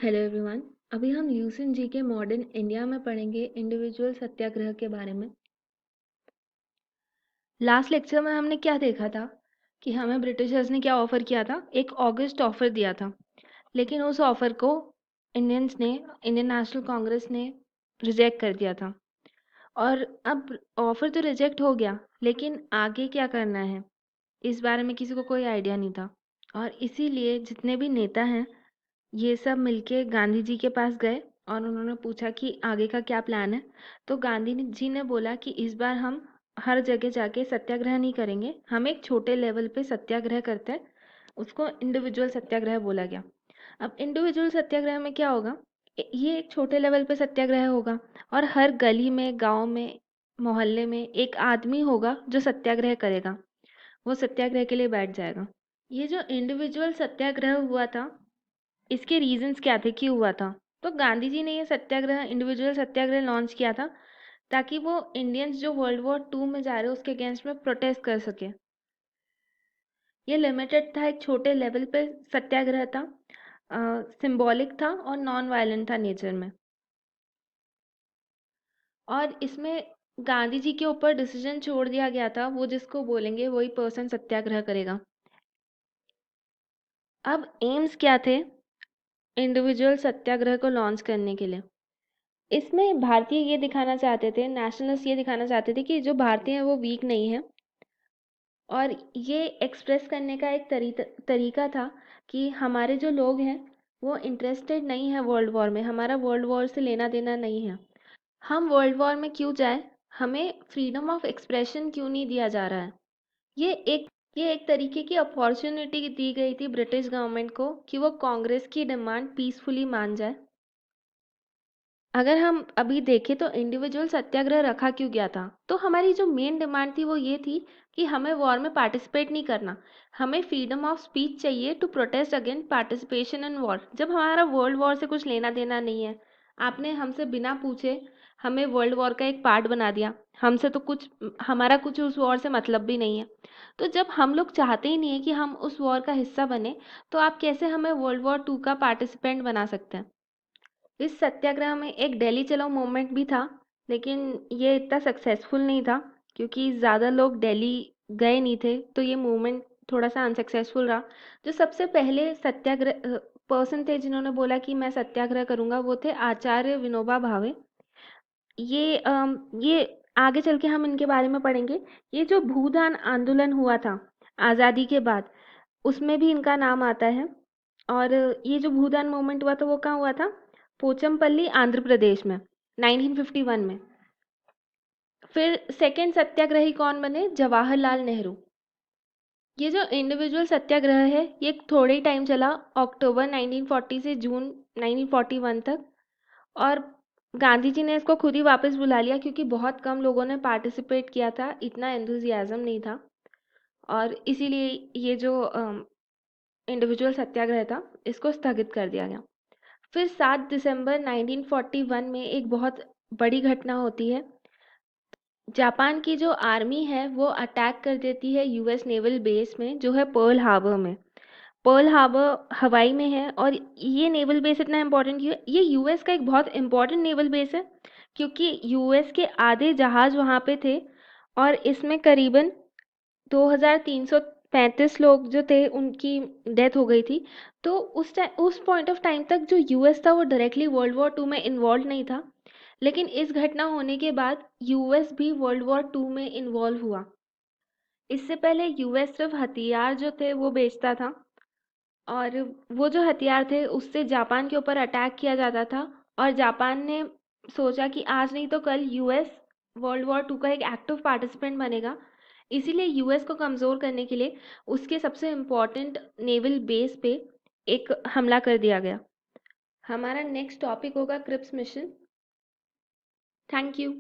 Hello everyone. अभी हम eosin जी के मॉडर्न इंडिया में पढ़ेंगे इंडिविजुअल सत्याग्रह के बारे में। लास्ट लेक्चर में हमने क्या देखा था कि हमें ब्रिटिशर्स ने क्या ऑफर किया था, एक ऑगस्ट ऑफर दिया था, लेकिन उस ऑफर को इंडियन नेशनल कांग्रेस ने रिजेक्ट कर दिया था। और अब ऑफर तो रिजेक्ट हो गया, लेकिन आगे क्या करना है इस बारे में किसी को कोई आइडिया नहीं था। और इसीलिए जितने भी नेता हैं ये सब मिलके गांधी जी के पास गए और उन्होंने पूछा कि आगे का क्या प्लान है। तो गांधी जी ने बोला कि इस बार हम हर जगह जाके सत्याग्रह नहीं करेंगे, हम एक छोटे लेवल पे सत्याग्रह करते हैं। उसको इंडिविजुअल सत्याग्रह बोला गया। अब इंडिविजुअल सत्याग्रह में क्या होगा, ये एक छोटे लेवल पे सत्याग्रह होगा और हर गली में, गांव में, मोहल्ले में एक आदमी होगा जो सत्याग्रह करेगा, वो सत्याग्रह के लिए बैठ जाएगा। ये जो इंडिविजुअल सत्याग्रह हुआ था, इसके रीजंस क्या थे, क्यों हुआ था? तो गांधी जी ने ये सत्याग्रह, इंडिविजुअल सत्याग्रह लॉन्च किया था ताकि वो इंडियंस जो वर्ल्ड वॉर टू में जा रहे हैं उसके अगेंस्ट में प्रोटेस्ट कर सके। ये लिमिटेड था, एक छोटे लेवल पे सत्याग्रह था, सिंबॉलिक था और नॉन वायलेंट था नेचर में। और इसमें गांधी जी के ऊपर डिसीजन छोड़ दिया गया था, वो जिसको बोलेंगे वही पर्सन सत्याग्रह करेगा। अब एम्स क्या थे इंडिविजुअल सत्याग्रह को लॉन्च करने के लिए? इसमें भारतीय ये दिखाना चाहते थे, नेशनलिस्ट ये दिखाना चाहते थे कि जो भारतीय हैं वो वीक नहीं है। और ये एक्सप्रेस करने का एक तरीका था कि हमारे जो लोग हैं वो इंटरेस्टेड नहीं है वर्ल्ड वॉर में, हमारा वर्ल्ड वॉर से लेना देना नहीं है। हम वर्ल्ड वॉर में क्यों जाए, हमें फ्रीडम ऑफ एक्सप्रेशन क्यों नहीं दिया जा रहा है। ये एक ये एक तरीके की अपॉर्चुनिटी दी गई थी ब्रिटिश गवर्नमेंट को कि वो कांग्रेस की डिमांड पीसफुली मान जाए। अगर हम अभी देखें तो इंडिविजुअल सत्याग्रह रखा क्यों गया था, तो हमारी जो मेन डिमांड थी वो ये थी कि हमें वॉर में पार्टिसिपेट नहीं करना, हमें फ्रीडम ऑफ स्पीच चाहिए to protest against participation in war. जब हमारा वर्ल्ड वॉर से कुछ लेना देना नहीं है, आपने हमसे बिना पूछे हमें वर्ल्ड वॉर का एक पार्ट बना दिया, हमसे तो कुछ, हमारा कुछ उस वॉर से मतलब भी नहीं है। तो जब हम लोग चाहते ही नहीं है कि हम उस वॉर का हिस्सा बने, तो आप कैसे हमें वर्ल्ड वॉर टू का पार्टिसिपेंट बना सकते हैं? इस सत्याग्रह में एक दिल्ली चलो मूवमेंट भी था, लेकिन ये इतना सक्सेसफुल नहीं था क्योंकि ज़्यादा लोग दिल्ली गए नहीं थे, तो ये मूवमेंट थोड़ा सा अनसक्सेसफुल रहा। जो सबसे पहले सत्याग्रह पर्सन थे जिन्होंने बोला कि मैं सत्याग्रह करूंगा, वो थे आचार्य विनोबा भावे। ये आगे चल के हम इनके बारे में पढ़ेंगे। ये जो भूदान आंदोलन हुआ था आज़ादी के बाद, उसमें भी इनका नाम आता है। और ये जो भूदान मूवमेंट हुआ था वो कहाँ हुआ था? पोचमपल्ली, आंध्र प्रदेश में, 1951 में। फिर सेकंड सत्याग्रही कौन बने? जवाहरलाल नेहरू। ये जो इंडिविजुअल सत्याग्रह है ये थोड़े ही टाइम चला, अक्टूबर 1940 से जून 1941 तक। और गांधी जी ने इसको खुद ही वापस बुला लिया क्योंकि बहुत कम लोगों ने पार्टिसिपेट किया था, इतना एंथुजियाज्म नहीं था। और इसीलिए ये जो इंडिविजुअल सत्याग्रह था इसको स्थगित कर दिया गया। फिर 7 दिसंबर 1941 में एक बहुत बड़ी घटना होती है। जापान की जो आर्मी है वो अटैक कर देती है यूएस नेवल बेस में, जो है पर्ल हार्बर में। पर्ल हार्बर हवाई में है। और ये नेवल बेस इतना इम्पोर्टेंट क्यों है? ये यूएस का एक बहुत इम्पोर्टेंट नेवल बेस है क्योंकि यूएस के आधे जहाज वहाँ पे थे और इसमें करीबन 2335 लोग जो थे उनकी डेथ हो गई थी। तो उस पॉइंट ऑफ टाइम तक जो यूएस था वो डायरेक्टली वर्ल्ड वॉर टू में इन्वॉल्व नहीं था, लेकिन इस घटना होने के बाद यूएस भी वर्ल्ड वॉर टू में इन्वॉल्व हुआ। इससे पहले यूएस सिर्फ हथियार जो थे वो बेचता था, और वो जो हथियार थे उससे जापान के ऊपर अटैक किया जाता था। और जापान ने सोचा कि आज नहीं तो कल यूएस वर्ल्ड वॉर टू का एक एक्टिव पार्टिसिपेंट बनेगा। इसीलिए यूएस को कमज़ोर करने के लिए उसके सबसे इम्पोर्टेंट नेवल बेस पे एक हमला कर दिया गया। हमारा नेक्स्ट टॉपिक होगा क्रिप्स मिशन। Thank you.